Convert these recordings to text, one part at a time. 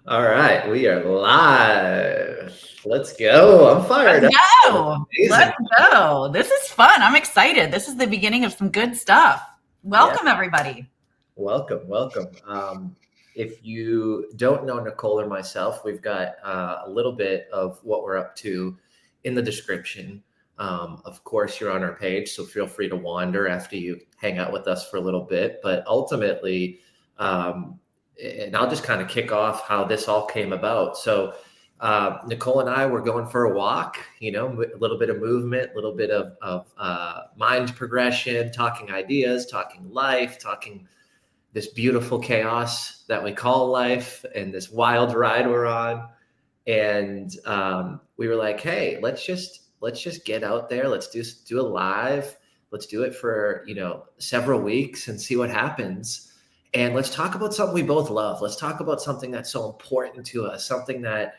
All right, we are live. Let's go. I'm fired Let's up. go. Amazing. Let's go. This is fun. I'm excited. This is the beginning of some good stuff. Yeah, Welcome, everybody. welcome, welcome. If you don't know Nicole or myself, we've got a little bit of what we're up to in the description. Of course, you're on our page, so feel free to wander after you hang out with us for a little bit. But ultimately, um, and I'll just kind of kick off how this all came about. So, Nicole and I were going for a walk, a little bit of movement, a little bit of mind progression, talking ideas, talking life, talking this beautiful chaos that we call life and this wild ride we're on. And we were like, hey, let's just get out there. Let's do a live. Let's do it for, several weeks and see what happens. And let's talk about something we both love. Let's talk about something that's so important to us, something that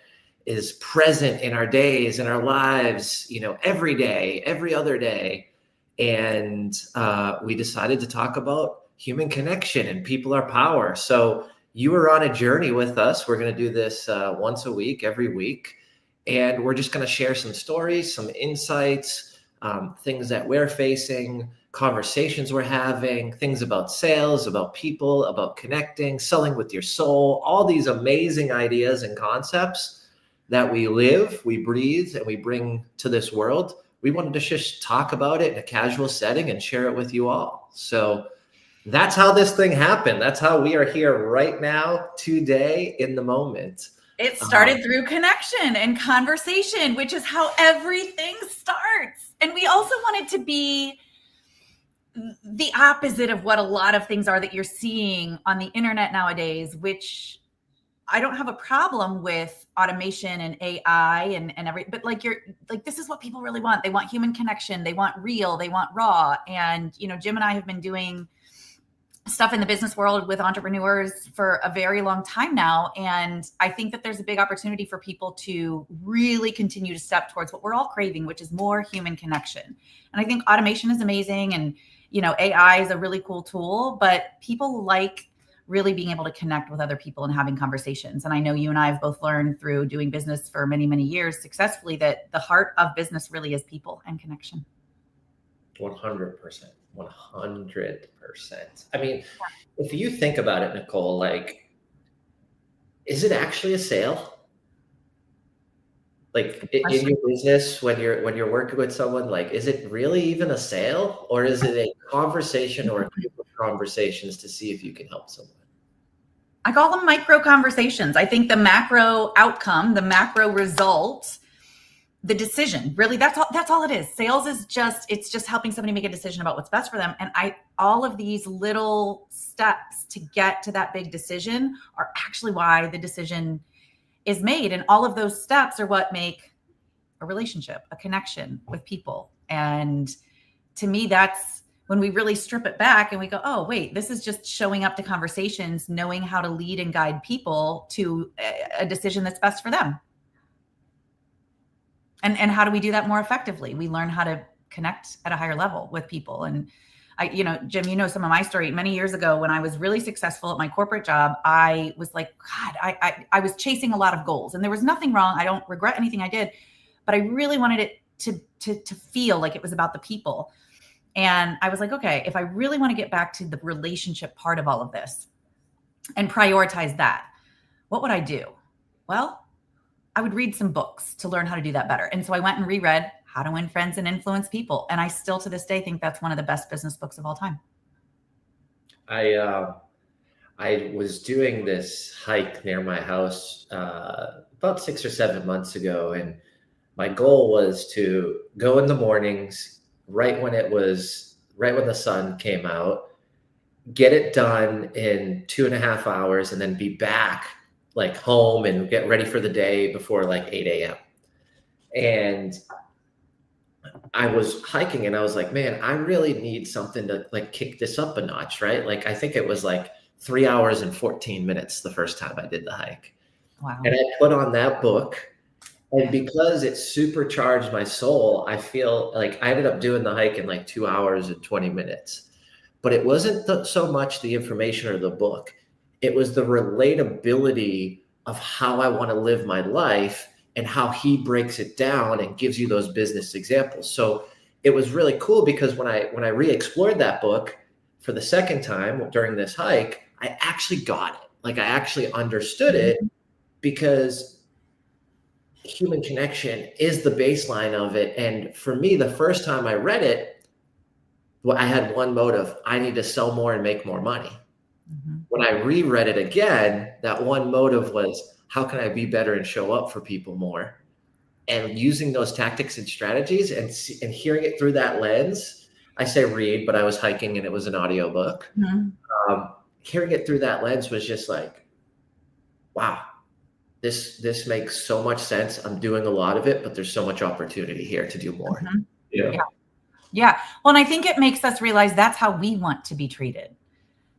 is present in our days, in our lives, every day, every other day. And we decided to talk about human connection and people are power. So you were on a journey with us. We're going to do this once a week, every week. And we're just going to share some stories, some insights, things that we're facing, conversations we're having, things about sales, about people, about connecting, selling with your soul, all these amazing ideas and concepts that we live, we breathe, and we bring to this world. We wanted to just talk about it in a casual setting and share it with you all. So that's how this thing happened. That's how we are here right now, today, in the moment. It started through connection and conversation, which is how everything starts. And we also want it to be the opposite of what a lot of things are that you're seeing on the internet nowadays, which I don't have a problem with automation and AI and everything, but this is what people really want. They want human connection. They want real, they want raw. And, Jim and I have been doing stuff in the business world with entrepreneurs for a very long time now. And I think that there's a big opportunity for people to really continue to step towards what we're all craving, which is more human connection. And I think automation is amazing. And, AI is a really cool tool, but people like really being able to connect with other people and having conversations. And I know you and I have both learned through doing business for many, many years successfully that the heart of business really is people and connection. 100%. 100%. I mean, if you think about it, Nicole, is it actually a sale? In your business, when you're working with someone, is it really even a sale, or is it a conversation or a group of conversations to see if you can help someone? I call them micro conversations. I think the macro outcome, the macro result, the decision, really, that's all it is. Sales is just helping somebody make a decision about what's best for them. And all of these little steps to get to that big decision are actually why the decision is made. And all of those steps are what make a relationship, a connection with people. And to me, that's when we really strip it back and we go, oh, wait, this is just showing up to conversations, knowing how to lead and guide people to a decision that's best for them. And how do we do that more effectively? We learn how to connect at a higher level with people. And Jim, some of my story. Many years ago, when I was really successful at my corporate job, I was like, God, I was chasing a lot of goals, and there was nothing wrong. I don't regret anything I did, but I really wanted it to feel like it was about the people. And I was like, okay, if I really want to get back to the relationship part of all of this and prioritize that, what would I do? Well, I would read some books to learn how to do that better. And so I went and reread How to Win Friends and Influence People. And I still to this day think that's one of the best business books of all time. I was doing this hike near my house about 6 or 7 months ago, and my goal was to go in the mornings right when the sun came out, get it done in 2.5 hours, and then be back home and get ready for the day before 8 a.m. And I was hiking and I was like, man, I really need something to kick this up a notch, right? I think it was 3 hours and 14 minutes the first time I did the hike. Wow. And I put on that book, and because it supercharged my soul, I feel like I ended up doing the hike in 2 hours and 20 minutes. But it wasn't so much the information or the book. It was the relatability of how I want to live my life and how he breaks it down and gives you those business examples. So it was really cool because when I re-explored that book for the second time during this hike, I actually got it. Like I actually understood it because human connection is the baseline of it. And for me, the first time I read it, well, I had one motive. I need to sell more and make more money. When I reread it again, that one motive was, how can I be better and show up for people more? And using those tactics and strategies and hearing it through that lens, I say read, but I was hiking and it was an audiobook. Hearing it through that lens was just like, wow, this makes so much sense. I'm doing a lot of it, but there's so much opportunity here to do more. Yeah. Well, and I think it makes us realize that's how we want to be treated.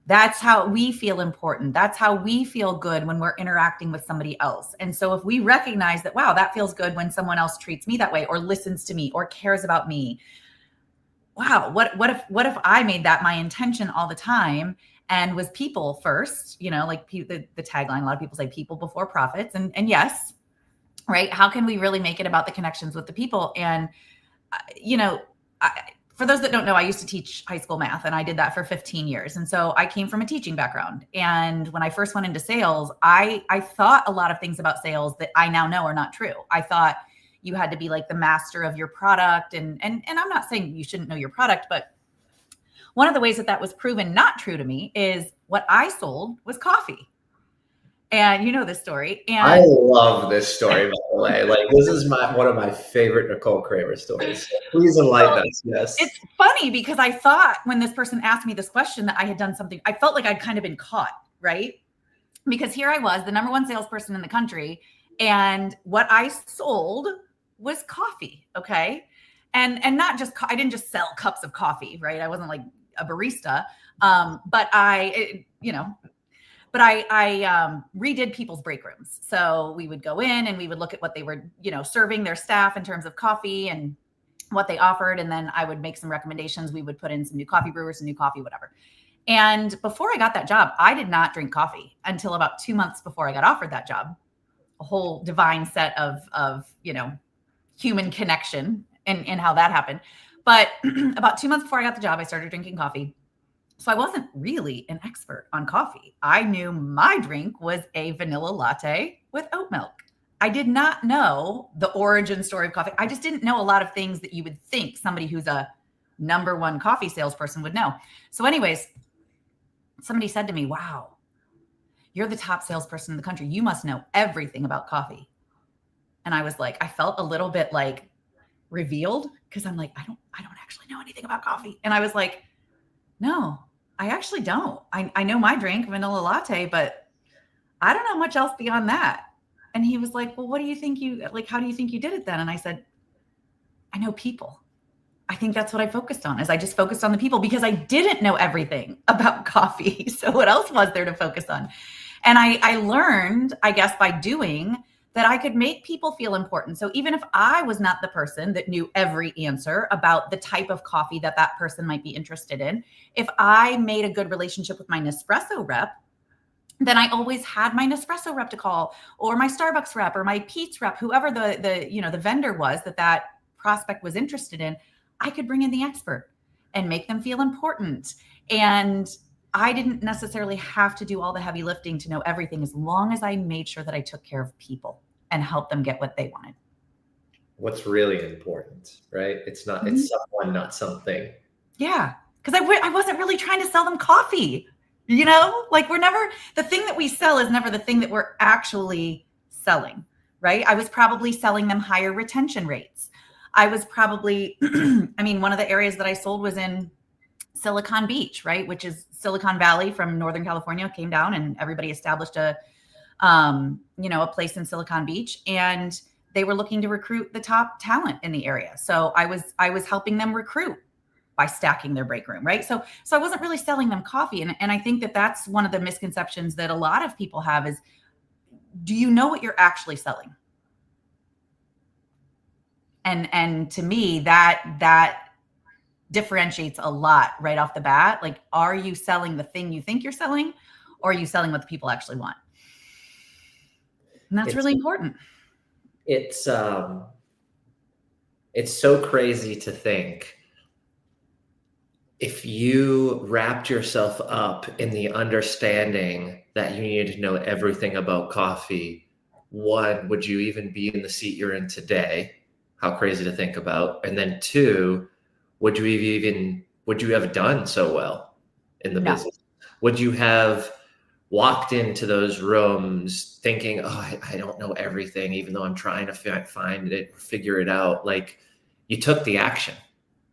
That's how we feel important. That's how we feel good when we're interacting with somebody else. And so if we recognize that, wow, that feels good when someone else treats me that way or listens to me or cares about me. Wow, what if I made that my intention all the time and was people first, like the tagline, a lot of people say people before profits. And yes, right. How can we really make it about the connections with the people? And, for those that don't know, I used to teach high school math and I did that for 15 years. And so I came from a teaching background. And when I first went into sales, I thought a lot of things about sales that I now know are not true. I thought you had to be like the master of your product. And I'm not saying you shouldn't know your product, but one of the ways that was proven not true to me is what I sold was coffee. And you know this story. And I love this story, by the way. Like this is one of my favorite Nicole Cramer stories. So please enlighten us. Yes. It's funny because I thought when this person asked me this question that I had done something, I felt like I'd kind of been caught, right? Because here I was, the number one salesperson in the country, and what I sold was coffee. Okay. And not just, I didn't just sell cups of coffee, right? I wasn't like a barista. But I redid people's break rooms. So we would go in and we would look at what they were, serving their staff in terms of coffee and what they offered. And then I would make some recommendations. We would put in some new coffee brewers, some new coffee, whatever. And before I got that job, I did not drink coffee until about 2 months before I got offered that job. A whole divine set of human connection and how that happened. But about 2 months before I got the job, I started drinking coffee. So I wasn't really an expert on coffee. I knew my drink was a vanilla latte with oat milk. I did not know the origin story of coffee. I just didn't know a lot of things that you would think somebody who's a number one coffee salesperson would know. So anyways, somebody said to me, wow, you're the top salesperson in the country. You must know everything about coffee. And I was like, I felt a little bit like revealed because I'm like, I don't actually know anything about coffee. And I was like, no, I actually don't. I know my drink, vanilla latte, but I don't know much else beyond that. And he was like, well, what do you think how do you think you did it then? And I said, I know people. I think that's what I focused on, is I just focused on the people because I didn't know everything about coffee. So what else was there to focus on? And I learned, I guess, by doing that I could make people feel important. So even if I was not the person that knew every answer about the type of coffee that person might be interested in, if I made a good relationship with my Nespresso rep, then I always had my Nespresso rep to call, or my Starbucks rep, or my Pete's rep, whoever the vendor was that prospect was interested in. I could bring in the expert and make them feel important. And I didn't necessarily have to do all the heavy lifting to know everything, as long as I made sure that I took care of people and helped them get what they wanted. What's really important, right? It's not, it's someone, not something. Yeah. Because I wasn't really trying to sell them coffee, like the thing that we sell is never the thing that we're actually selling, right? I was probably selling them higher retention rates. I was probably, one of the areas that I sold was in Silicon Beach, right? Which is Silicon Valley from Northern California, came down and everybody established a place in Silicon Beach, and they were looking to recruit the top talent in the area. So I was helping them recruit by stacking their break room, right? So I wasn't really selling them coffee. And I think that that's one of the misconceptions that a lot of people have is, do you know what you're actually selling? And to me, that differentiates a lot right off the bat. Like, are you selling the thing you think you're selling, or are you selling what the people actually want? And that's really important. It's so crazy to think if you wrapped yourself up in the understanding that you needed to know everything about coffee, one, would you even be in the seat you're in today? How crazy to think about. And then two, would you have done so well in the business? Would you have walked into those rooms thinking, oh, I don't know everything, even though I'm trying to find it, figure it out? Like, you took the action.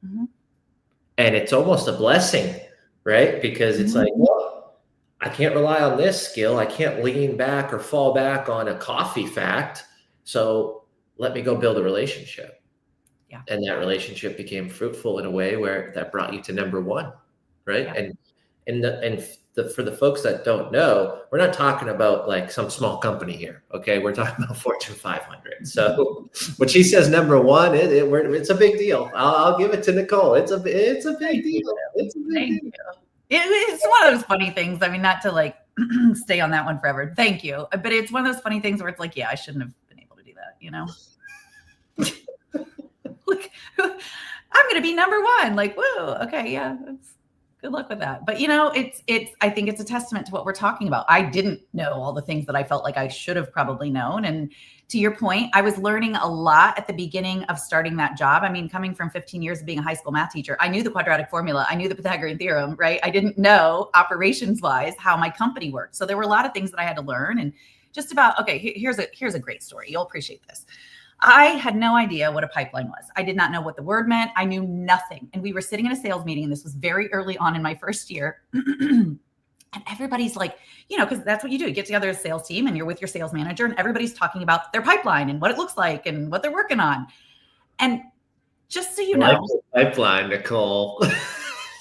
Mm-hmm. And it's almost a blessing, right? Because it's like, well, I can't rely on this skill. I can't lean back or fall back on a coffee fact. So let me go build a relationship. Yeah. And that relationship became fruitful in a way where that brought you to number one, right? Yeah. For the folks that don't know, we're not talking about like some small company here, okay? We're talking about Fortune 500. So when she says number one, it's a big deal. I'll give it to Nicole. It's a big deal. It's a big deal. It's one of those funny things. I mean, not to like stay on that one forever. Thank you. But it's one of those funny things where it's like, yeah, I shouldn't have been able to do that, you know? Like, I'm going to be number one. Like, whoa, okay, yeah, good luck with that. But, you know, I think it's a testament to what we're talking about. I didn't know all the things that I felt like I should have probably known. And to your point, I was learning a lot at the beginning of starting that job. I mean, coming from 15 years of being a high school math teacher, I knew the quadratic formula. I knew the Pythagorean theorem, right? I didn't know operations wise how my company worked. So there were a lot of things that I had to learn. And just about, okay, here's a great story. You'll appreciate this. I had no idea what a pipeline was. I did not know what the word meant. I knew nothing. And we were sitting in a sales meeting, and this was very early on in my first year. And everybody's like, you know, because that's what you do. You get together as a sales team and you're with your sales manager, and everybody's talking about their pipeline and what it looks like and what they're working on. And just so you know, pipeline, Nicole.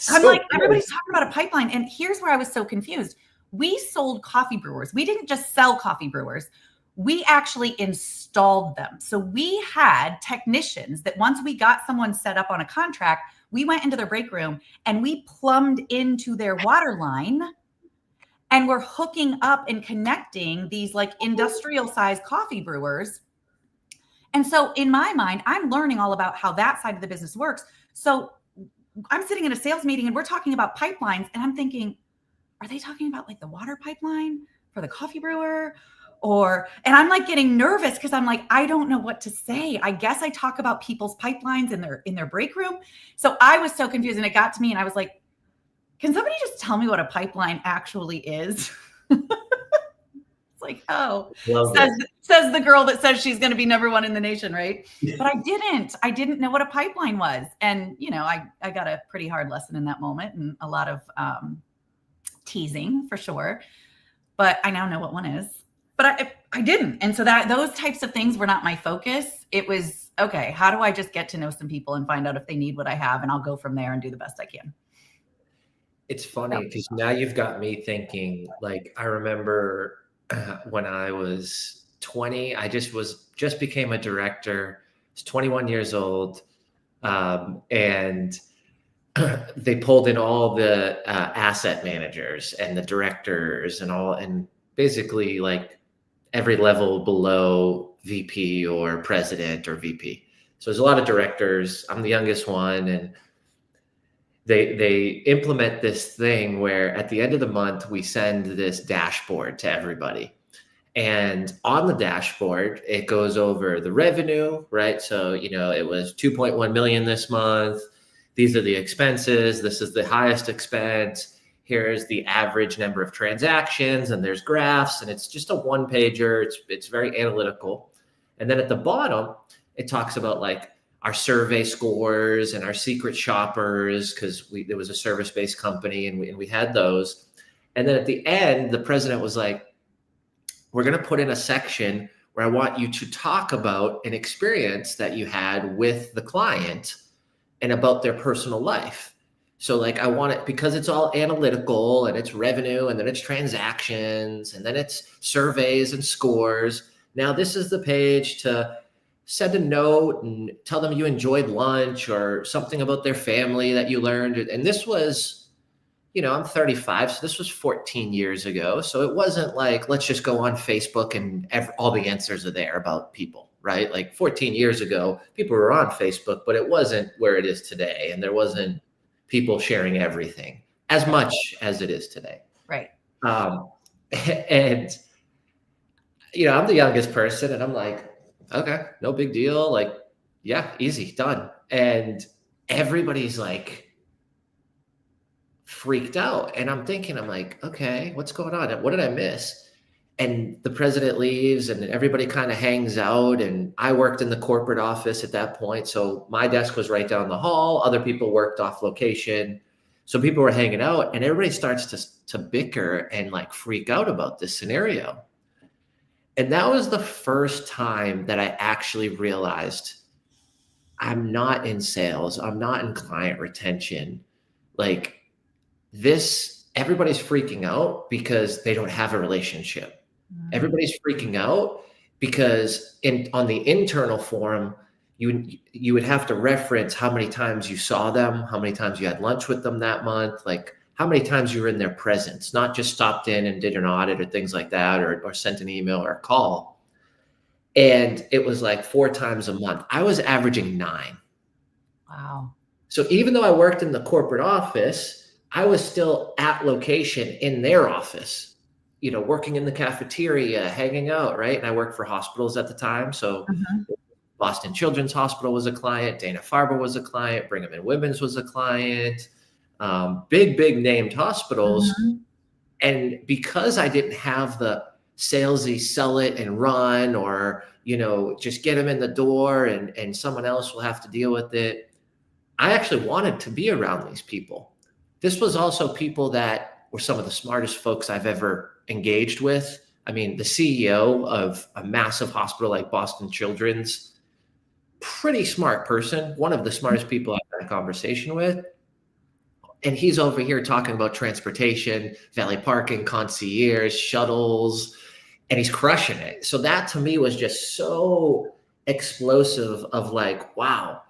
I'm like, everybody's talking about a pipeline. And here's where I was so confused. We sold coffee brewers. We didn't just sell coffee brewers. We actually installed them. So we had technicians that once we got someone set up on a contract, we went into their break room and we plumbed into their water line, and we're hooking up and connecting these like industrial sized coffee brewers. And so in my mind, I'm learning all about how that side of the business works. So I'm sitting in a sales meeting and we're talking about pipelines, and I'm thinking, are they talking about like the water pipeline for the coffee brewer? And I'm like getting nervous because I'm like, I don't know what to say. I guess I talk about people's pipelines in their break room. So I was so confused, and it got to me and I was like, can somebody just tell me what a pipeline actually is? It's like, oh, says the girl that says she's going to be number one in the nation, right? But I didn't know what a pipeline was. And, you know, I got a pretty hard lesson in that moment, and a lot of teasing for sure. But I now know what one is. But I didn't. And so those types of things were not my focus. It was, okay, how do I just get to know some people and find out if they need what I have, and I'll go from there and do the best I can. It's funny because now you've got me thinking, like, I remember when I was 20, I just became a director. I was 21 years old. And they pulled in all the asset managers and the directors and basically like every level below VP or president or VP. So there's a lot of directors. I'm the youngest one, and they implement this thing where at the end of the month, we send this dashboard to everybody. And on the dashboard, it goes over the revenue, right? So, you know, it was 2.1 million this month. These are the expenses. This is the highest expense. Here's the average number of transactions, and there's graphs, and it's just a one pager. It's very analytical. And then at the bottom, it talks about like our survey scores and our secret shoppers, because there was a service-based company, and we had those. And then at the end, the president was like, we're going to put in a section where I want you to talk about an experience that you had with the client and about their personal life. So like, I want it because it's all analytical, and it's revenue, and then it's transactions, and then it's surveys and scores. Now this is the page to send a note and tell them you enjoyed lunch or something about their family that you learned. And this was, I'm 35, so this was 14 years ago. So it wasn't like, let's just go on Facebook and all the answers are there about people, right? Like 14 years ago, people were on Facebook, but it wasn't where it is today. And there wasn't people sharing everything as much as it is today. Right. And, I'm the youngest person and I'm like, okay, no big deal. Like, yeah, easy, done. And everybody's like, freaked out. And I'm like, okay, what's going on? What did I miss? And the president leaves and everybody kind of hangs out. And I worked in the corporate office at that point. So my desk was right down the hall. Other people worked off location. So people were hanging out and everybody starts to bicker and like freak out about this scenario. And that was the first time that I actually realized I'm not in sales. I'm not in client retention. Like, everybody's freaking out because they don't have a relationship. Mm-hmm. Everybody's freaking out because on the internal forum, you would have to reference how many times you saw them, how many times you had lunch with them that month, like how many times you were in their presence, not just stopped in and did an audit or things like that, or sent an email or a call. And it was like 4 times a month. I was averaging 9. Wow. So even though I worked in the corporate office, I was still at location in their office, working in the cafeteria, hanging out, right? And I worked for hospitals at the time. So Boston Children's Hospital was a client. Dana-Farber was a client. Brigham and Women's was a client. Big named hospitals. And because I didn't have the salesy sell it and run or, just get them in the door and someone else will have to deal with it, I actually wanted to be around these people. This was also people that were some of the smartest folks I've ever engaged with. I mean, the CEO of a massive hospital like Boston Children's, pretty smart person, one of the smartest people I've had a conversation with. And he's over here talking about transportation, valet parking, concierge, shuttles, and he's crushing it. So that to me was just so explosive of like, wow,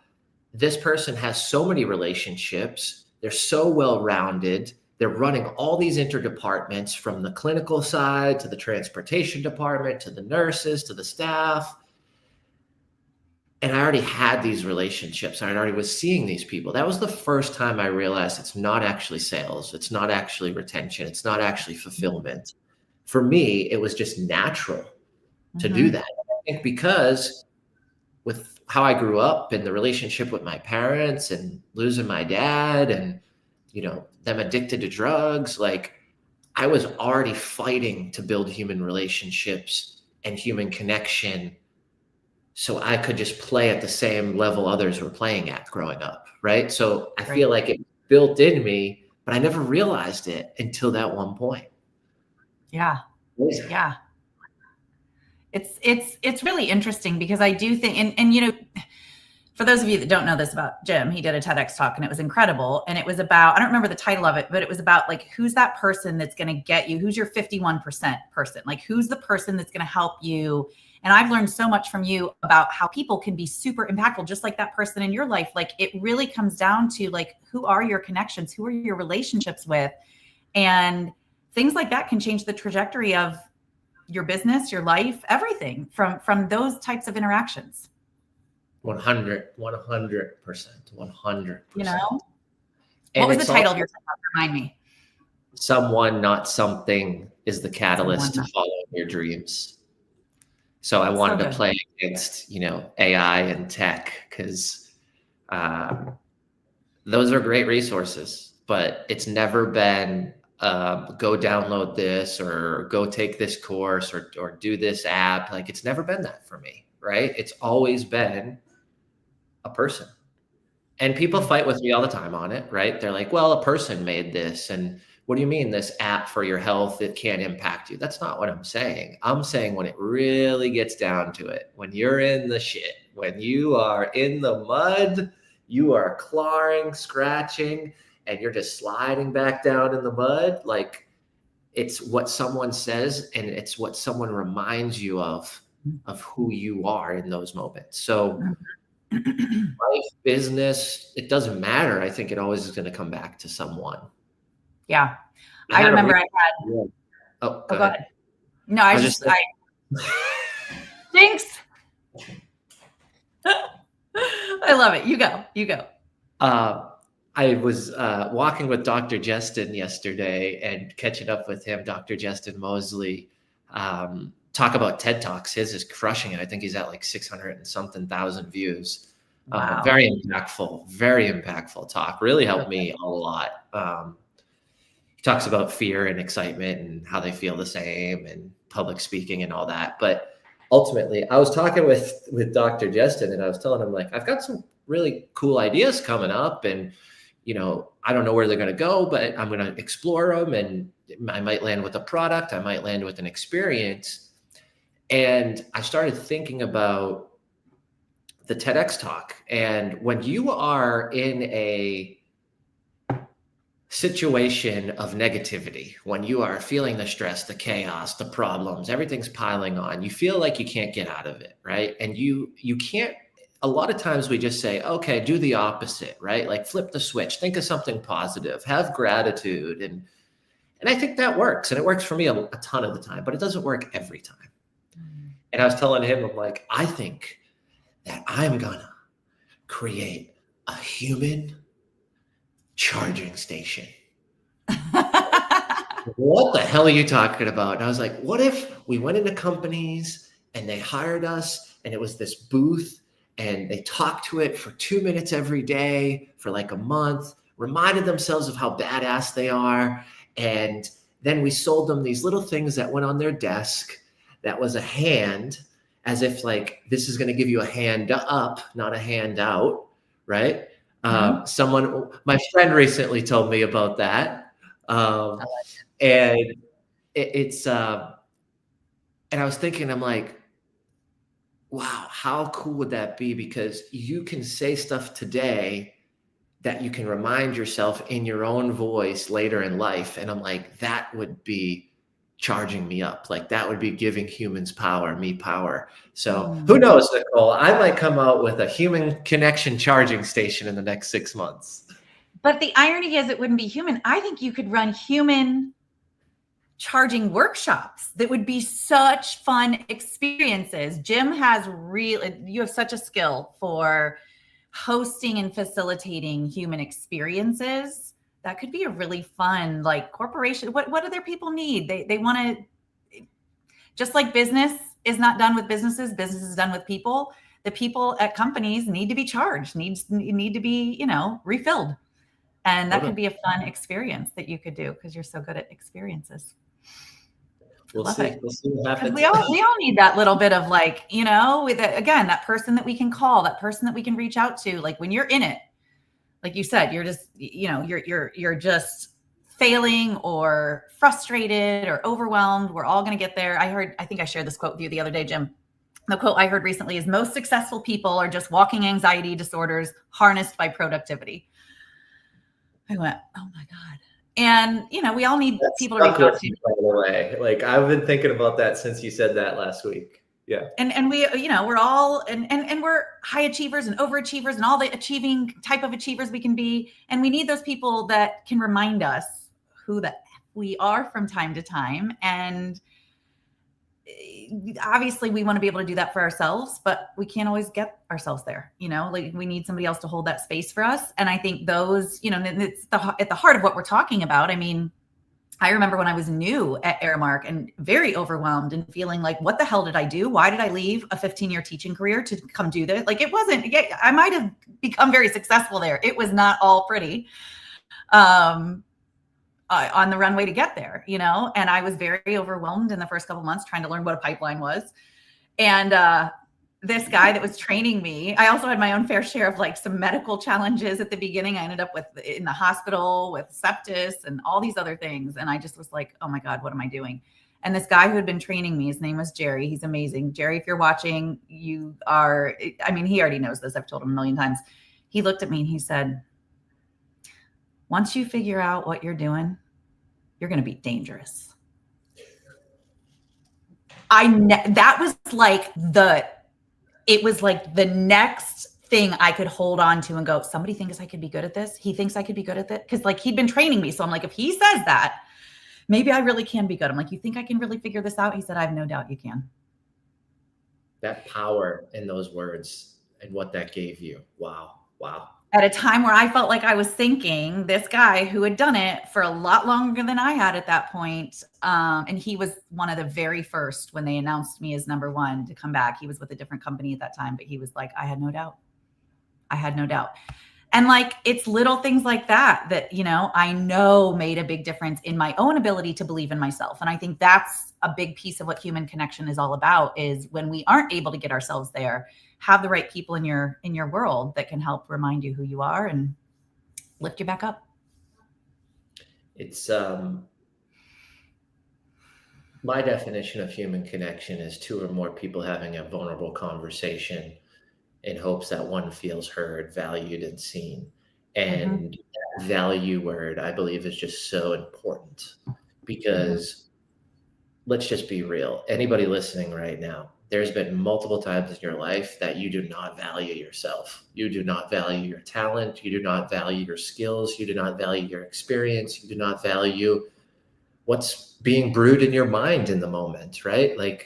this person has so many relationships. They're so well-rounded. They're running all these interdepartments from the clinical side to the transportation department, to the nurses, to the staff. And I already had these relationships. I already was seeing these people. That was the first time I realized it's not actually sales. It's not actually retention. It's not actually fulfillment. For me, it was just natural to do that. I think because with how I grew up and the relationship with my parents and losing my dad and, them addicted to drugs, like I was already fighting to build human relationships and human connection so I could just play at the same level others were playing at growing up, right? So I feel like it built in me, but I never realized it until that one point. Yeah. Yeah. It's really interesting because I do think, and for those of you that don't know this about Jim, he did a TEDx talk and it was incredible. And it was about, I don't remember the title of it, but it was about like, who's that person that's going to get you? Who's your 51% person? Like, who's the person that's going to help you? And I've learned so much from you about how people can be super impactful, just like that person in your life. Like, it really comes down to like, who are your connections? Who are your relationships with? And things like that can change the trajectory of your business, your life, everything from those types of interactions. 100%. And what was the title of your talk? Remind me. Someone, not something, is the catalyst to following your dreams. So I wanted to play against, AI and tech because those are great resources, but it's never been go download this or go take this course or do this app. Like, it's never been that for me, right? It's always been a person. And people fight with me all the time on it, right? They're like, well, a person made this. And what do you mean this app for your health, it can't impact you? That's not what I'm saying. I'm saying when it really gets down to it, when you're in the shit, when you are in the mud, you are clawing, scratching, and you're just sliding back down in the mud. Like, it's what someone says and it's what someone reminds you of who you are in those moments. So life, business, it doesn't matter. I think it always is going to come back to someone. Yeah. I remember I had, Yeah. Oh, go ahead. No, I thanks. I love it. You go. I was walking with Dr. Justin yesterday and catching up with him, Dr. Justin Mosley, talk about TED Talks. His is crushing it. I think he's at like 600 and something thousand views. Wow. Very impactful talk. Really helped me a lot. He talks about fear and excitement and how they feel the same and public speaking and all that. But ultimately, I was talking with Dr. Justin and I was telling him, like, I've got some really cool ideas coming up, and I don't know where they're going to go, but I'm going to explore them, and I might land with a product, I might land with an experience. And I started thinking about the TEDx talk. And when you are in a situation of negativity, when you are feeling the stress, the chaos, the problems, everything's piling on, you feel like you can't get out of it, right? And you can't. A lot of times we just say, okay, do the opposite, right? Like flip the switch, think of something positive, have gratitude. And I think that works. And it works for me a ton of the time, but it doesn't work every time. And I was telling him, I'm like, I think that I'm gonna create a human charging station. What the hell are you talking about? And I was like, what if we went into companies and they hired us and it was this booth and they talked to it for 2 minutes every day for like a month, reminded themselves of how badass they are. And then we sold them these little things that went on their desk that was a hand, as if like, this is going to give you a hand up, not a hand out, right? My friend recently told me about that. And and I was thinking, I'm like, wow, how cool would that be? Because you can say stuff today that you can remind yourself in your own voice later in life. And I'm like, that would be charging me up. Like that would be giving humans power, me power. So who knows, Nicole, I might come out with a human connection charging station in the next 6 months. But the irony is it wouldn't be human. I think you could run human charging workshops that would be such fun experiences. Jim you have such a skill for hosting and facilitating human experiences. That could be a really fun, like, corporation. What do their people need? They want to, just like business is not done with businesses, business is done with people. The people at companies need to be charged, need to be, refilled. And that could be a fun experience that you could do because you're so good at experiences. We'll see what happens. We all need that little bit of, like, with again, that person that we can call, that person that we can reach out to. Like when you're in it, like you said, you're just, you're just failing or frustrated or overwhelmed. We're all going to get there. I think I shared this quote with you the other day, Jim. The quote I heard recently is, most successful people are just walking anxiety disorders harnessed by productivity. I went, oh my God. And, we all need people to reach out to. By the way, like I've been thinking about that since you said that last week. Yeah. And we, we're all, and we're high achievers and overachievers and all the achieving type of achievers we can be. And we need those people that can remind us who the F we are from time to time. And obviously we want to be able to do that for ourselves, but we can't always get ourselves there. Like we need somebody else to hold that space for us. And I think those, it's at the heart of what we're talking about. I mean, I remember when I was new at Aramark and very overwhelmed and feeling like, what the hell did I do? Why did I leave a 15-year teaching career to come do this? Like, it wasn't, I might have become very successful there. It was not all pretty. On the runway to get there, and I was very overwhelmed in the first couple of months trying to learn what a pipeline was. And this guy that was training me, I also had my own fair share of like some medical challenges at the beginning. I ended up in the hospital with sepsis and all these other things. And I just was like, oh my God, what am I doing? And this guy who had been training me, his name was Jerry. He's amazing. Jerry, if you're watching, he already knows this. I've told him a million times. He looked at me and he said, once you figure out what you're doing, you're going to be dangerous. It was like the next thing I could hold on to and go, somebody thinks I could be good at this. He thinks I could be good at it. Cause like he'd been training me. So I'm like, if he says that, maybe I really can be good. I'm like, you think I can really figure this out? He said, I have no doubt you can. That power in those words and what that gave you. Wow. Wow. At a time where I felt like I was thinking this guy who had done it for a lot longer than I had at that point. And he was one of the very first when they announced me as number one to come back. He was with a different company at that time, but he was like, I had no doubt. I had no doubt. And like, it's little things like that, you know, I know made a big difference in my own ability to believe in myself. And I think that's a big piece of what human connection is all about, is when we aren't able to get ourselves there, have the right people in your world that can help remind you who you are and lift you back up. It's my definition of human connection is two or more people having a vulnerable conversation in hopes that one feels heard, valued, and seen. And that value word, I believe, is just so important because let's just be real. Anybody listening right now, there's been multiple times in your life that you do not value yourself. You do not value your talent. You do not value your skills. You do not value your experience. You do not value what's being brewed in your mind in the moment, right? Like,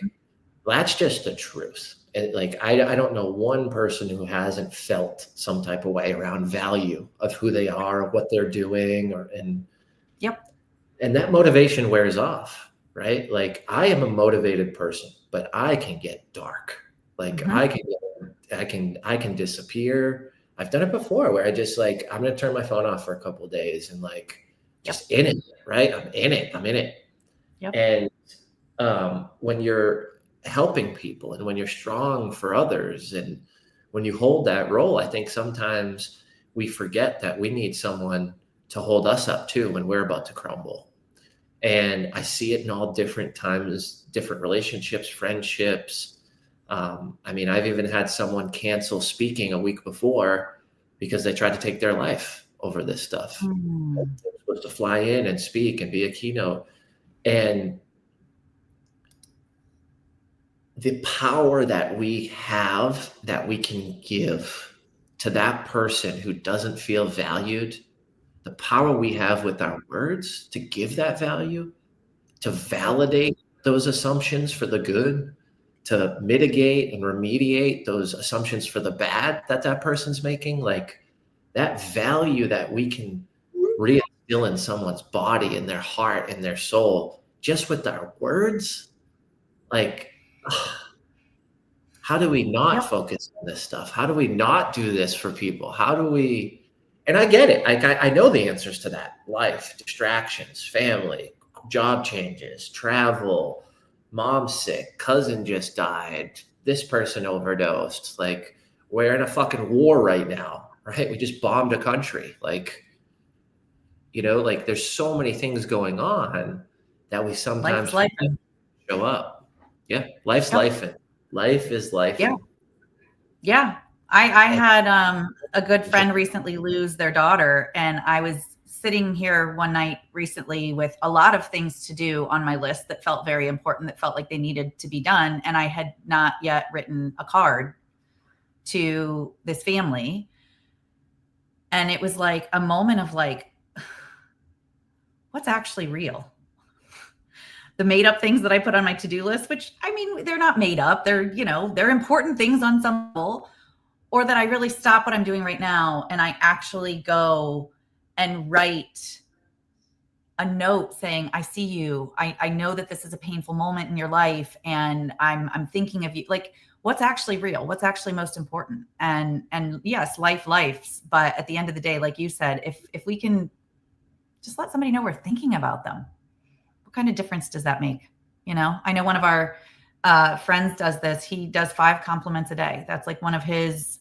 that's just the truth. And like, I don't know one person who hasn't felt some type of way around value of who they are, what they're doing, and that motivation wears off, right? Like, I am a motivated person, but I can get dark. Like I can disappear. I've done it before where I just like, I'm going to turn my phone off for a couple of days and like just in it, right? I'm in it. And when you're helping people and when you're strong for others and when you hold that role, I think sometimes we forget that we need someone to hold us up too when we're about to crumble. And I see it in all different times, different relationships, friendships. I mean, I've even had someone cancel speaking a week before because they tried to take their life over this stuff. They're supposed to fly in and speak and be a keynote. And the power that we have, that we can give to that person who doesn't feel valued, the power we have with our words to give that value, to validate those assumptions for the good, to mitigate and remediate those assumptions for the bad that person's making, like that value that we can reinstill in someone's body, in their heart, in their soul, just with our words, like, how do we not focus on this stuff? How do we not do this for people? How do we, and I get it. I know the answers to that. Life, distractions, family, job changes, travel, mom's sick, cousin just died, this person overdosed. Like, we're in a fucking war right now, right? We just bombed a country. Like, you know, like there's so many things going on that we sometimes show up. Yeah. Life's life. Life is life. Yeah. I had a good friend recently lose their daughter, and I was sitting here one night recently with a lot of things to do on my list that felt very important, that felt like they needed to be done. And I had not yet written a card to this family. And it was like a moment of like, what's actually real? The made up things that I put on my to-do list, which I mean, they're not made up. They're, you know, they're important things on some level, or that I really stop what I'm doing right now and I actually go and write a note saying, I see you. I know that this is a painful moment in your life and I'm thinking of you. Like, what's actually real? What's actually most important? And yes, life's, but at the end of the day, like you said, if we can just let somebody know we're thinking about them, what kind of difference does that make? You know, I know one of our friends does this. He does 5 compliments a day. That's like one of his,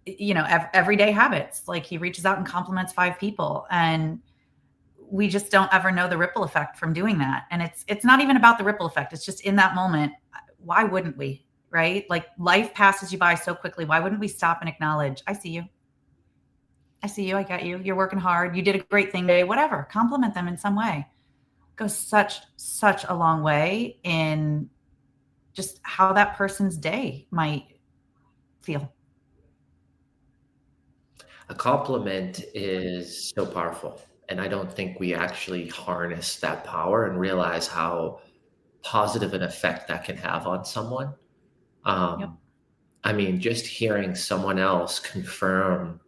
you know, everyday habits. Like, he reaches out and compliments 5 people, and we just don't ever know the ripple effect from doing that. And it's not even about the ripple effect. It's just in that moment. Why wouldn't we? Right? Like, life passes you by so quickly. Why wouldn't we stop and acknowledge, I see you. I see you. I got you. You're working hard. You did a great thing today. Whatever. Compliment them in some way. Goes such a long way in just how that person's day might feel. A compliment is so powerful. And I don't think we actually harness that power and realize how positive an effect that can have on someone. Yep. Um, I mean, just hearing someone else confirm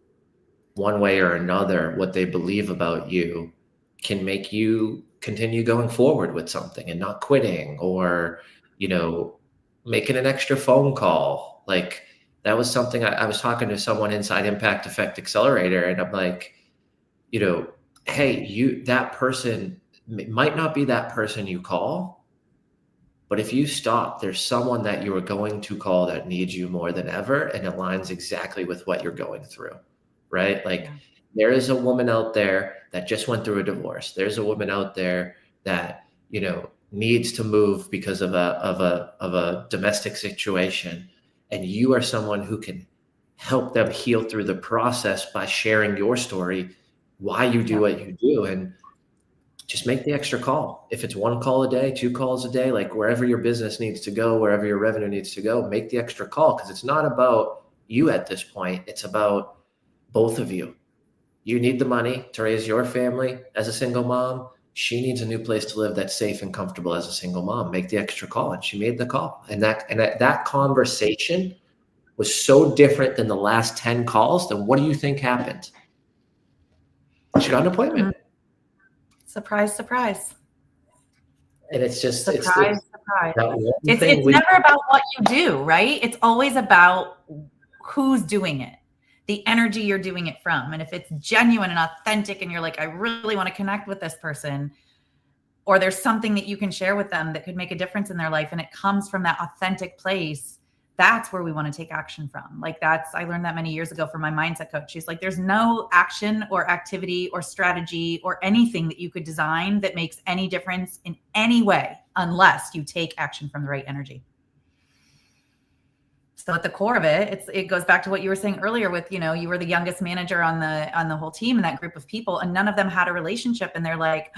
one way or another what they believe about you can make you continue going forward with something and not quitting, or you know making an extra phone call. Like, that was something I was talking to someone inside Impact Effect Accelerator, and I'm like, you know hey, you that person might not be that person you call, but if you stop, there's someone that you are going to call that needs you more than ever and aligns exactly with what you're going through, right? Like, Yeah. there is a woman out there that just went through a divorce. There's a woman out there that, needs to move because of a domestic situation. And you are someone who can help them heal through the process by sharing your story, why you do Yeah. what you do. And just make the extra call. If it's one call a day, two calls a day, like wherever your business needs to go, wherever your revenue needs to go, make the extra call, because it's not about you at this point. It's about both of you. You need the money to raise your family as a single mom. She needs a new place to live that's safe and comfortable as a single mom. Make the extra call. And she made the call. And that conversation was so different than the last 10 calls. Then what do you think happened? She got an appointment. Surprise, surprise. And it's just, Surprise, surprise. that one It's thing never about what you do, right? It's always about who's doing it, the energy you're doing it from. And if it's genuine and authentic and you're like, I really want to connect with this person, or there's something that you can share with them that could make a difference in their life, and it comes from that authentic place, that's where we want to take action from. Like, I learned that many years ago from my mindset coach. She's like, there's no action or activity or strategy or anything that you could design that makes any difference in any way unless you take action from the right energy. So at the core of it, it goes back to what you were saying earlier with, you were the youngest manager on the whole team and that group of people, and none of them had a relationship, and they're like,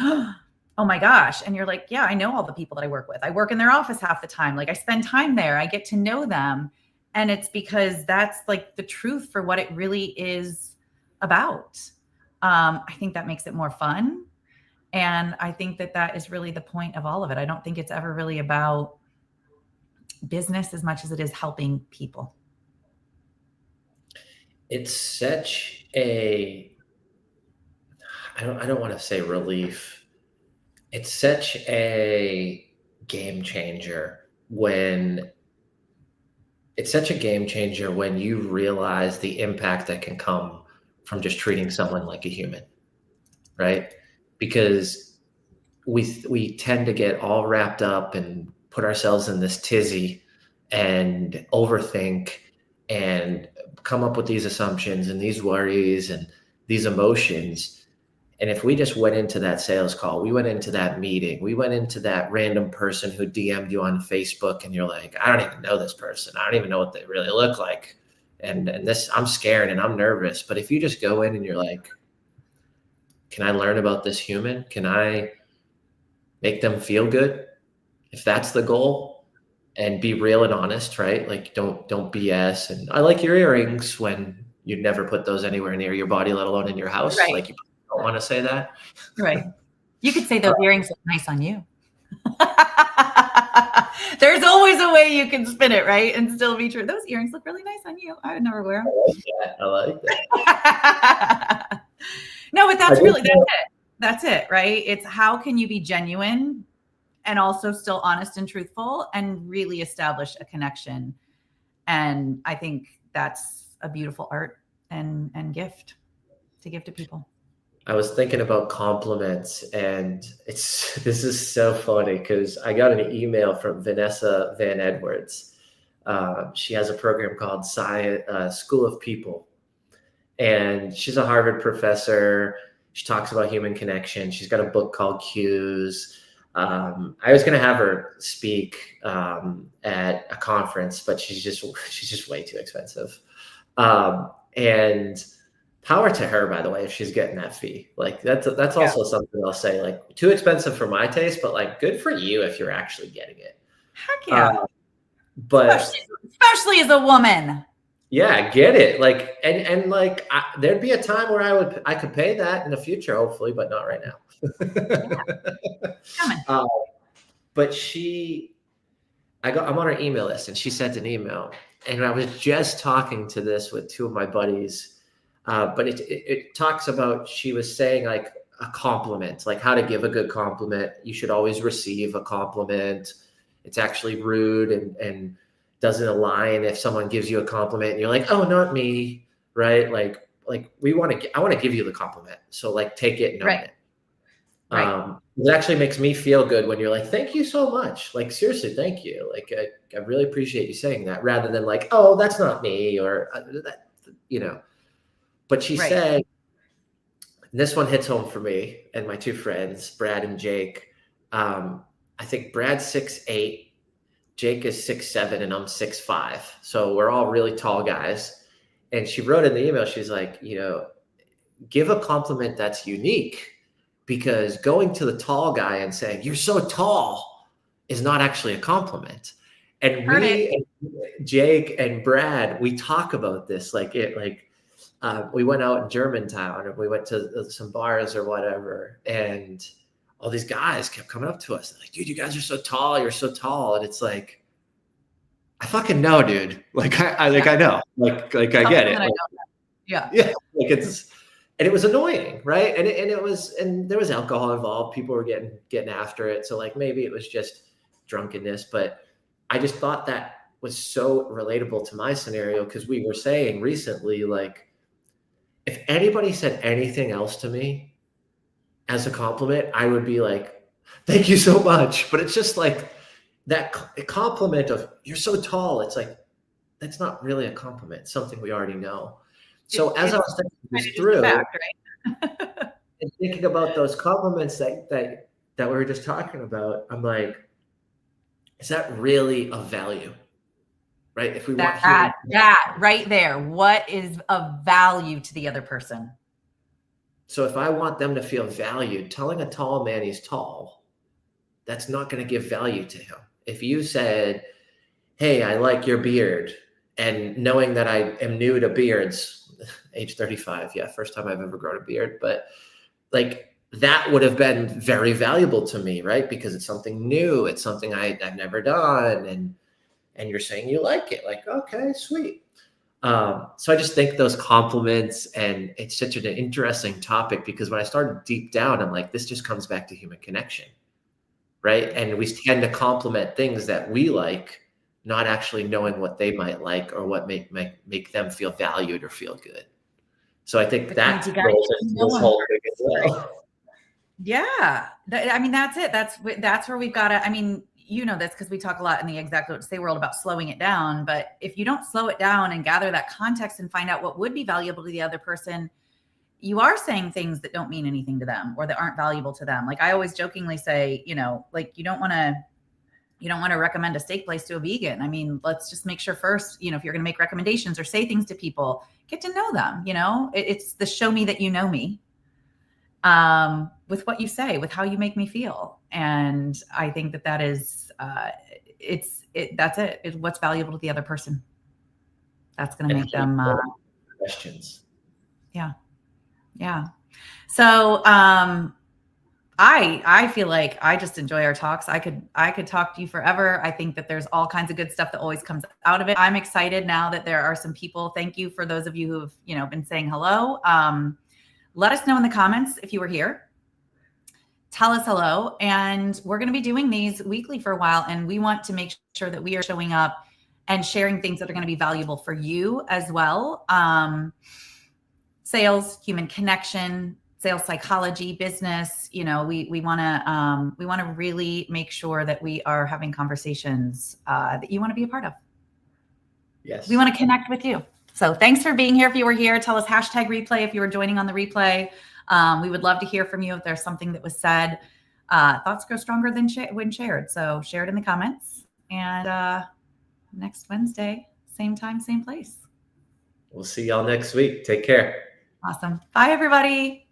oh my gosh. And you're like, yeah, I know all the people that I work with. I work in their office half the time. Like, I spend time there. I get to know them. And it's because that's like the truth for what it really is about. I think that makes it more fun. And I think that is really the point of all of it. I don't think it's ever really about business as much as it is helping people. It's such a, I don't want to say relief. It's such a game changer when you realize the impact that can come from just treating someone like a human, right? Because we tend to get all wrapped up and put ourselves in this tizzy and overthink and come up with these assumptions and these worries and these emotions. And if we just went into that sales call, we went into that meeting, we went into that random person who DM'd you on Facebook, and you're like, I don't even know this person. I don't even know what they really look like. And this, I'm scared and I'm nervous. But if you just go in and you're like, can I learn about this human? Can I make them feel good? If that's the goal, and be real and honest, right? Like, don't BS. And I like your earrings, when you'd never put those anywhere near your body, let alone in your house. Right. Like, you don't want to say that. Right. You could say those earrings look nice on you. There's always a way you can spin it, right? And still be true. Those earrings look really nice on you. I would never wear them. I like that. No, but that's it. That's it, right? It's how can you be genuine and also still honest and truthful and really establish a connection. And I think that's a beautiful art and gift to give to people. I was thinking about compliments, and this is so funny because I got an email from Vanessa Van Edwards. She has a program called School of People, and she's a Harvard professor. She talks about human connection. She's got a book called Cues. I was going to have her speak at a conference, but she's just way too expensive. And power to her, by the way, if she's getting that fee. Like, that's also something I'll say, like, too expensive for my taste, but like, good for you if you're actually getting it. Heck yeah. But especially as a woman. Yeah, I get it. Like, and like, there'd be a time where I could pay that in the future, hopefully, but not right Yeah, now. coming. But I'm on her email list, and she sent an email, and I was just talking to this with two of my buddies. But it talks about, she was saying like a compliment, like how to give a good compliment. You should always receive a compliment. It's actually rude and doesn't align if someone gives you a compliment and you're like, oh, not me, right? Like I want to give you the compliment, so like take it and own Right. it. Right. It actually makes me feel good when you're like, thank you so much. Like, seriously, thank you. Like, I really appreciate you saying that, rather than like, oh, that's not me, or that, you know. But she Right. said, and this one hits home for me and my two friends, Brad and Jake. I think Brad's 6'8", Jake is 6'7", and I'm 6'5". So we're all really tall guys. And she wrote in the email, she's like, give a compliment that's unique, because going to the tall guy and saying, you're so tall, is not actually a compliment. And Heard it. Jake and Brad, we talk about this. We went out in Germantown, and we went to some bars or whatever. And all these guys kept coming up to us. They're like, dude, you guys are so tall. You're so tall. And it's like, I fucking know, dude. Like, I know, like I get it. Like, Yeah. yeah. Like, and it was annoying, right? And there was alcohol involved. People were getting after it. So like, maybe it was just drunkenness, but I just thought that was so relatable to my scenario, because we were saying recently, like, if anybody said anything else to me as a compliment, I would be like, thank you so much. But it's just like that compliment of, you're so tall. It's like, that's not really a compliment. It's something we already know. So as I was thinking this through, fact, right? and thinking about those compliments that we were just talking about, I'm like, is that really of value? Right? If we want human, That right there. What is of value to the other person? so if I want them to feel valued, telling a tall man he's tall, that's not going to give value to him. If you said, hey, I like your beard, and knowing that I am new to beards, age 35, yeah, first time I've ever grown a beard, but like, that would have been very valuable to me, right? Because it's something new, it's something I've never done, and you're saying you like it, like, okay, sweet. So I just think those compliments, and it's such an interesting topic, because when I started deep down, I'm like, this just comes back to human connection, right? And we tend to compliment things that we like, not actually knowing what they might like, or what make them feel valued or feel good. So I think that rolls into this whole thing as well. Yeah. I mean, that's it. That's where we've got to, I mean, you know this because we talk a lot in the exact what to say world about slowing it down. But if you don't slow it down and gather that context and find out what would be valuable to the other person, you are saying things that don't mean anything to them or that aren't valuable to them. Like I always jokingly say, like you don't want to recommend a steak place to a vegan. I mean, let's just make sure first, if you're going to make recommendations or say things to people, get to know them. It's the show me that you know me. With what you say, with how you make me feel. And I think that is, that's it. It's what's valuable to the other person. That's going to make them, questions. Yeah. Yeah. So, I feel like I just enjoy our talks. I could talk to you forever. I think that there's all kinds of good stuff that always comes out of it. I'm excited now that there are some people. Thank you for those of you who've, been saying hello. Let us know in the comments if you were here. Tell us hello. And we're going to be doing these weekly for a while. And we want to make sure that we are showing up and sharing things that are going to be valuable for you as well. Sales, human connection, sales psychology, business. We want to really make sure that we are having conversations that you want to be a part of. Yes. We want to connect with you. So thanks for being here. If you were here, tell us #replay if you were joining on the replay. We would love to hear from you if there's something that was said. Thoughts grow stronger when shared. So share it in the comments. And next Wednesday, same time, same place. We'll see y'all next week. Take care. Awesome. Bye, everybody.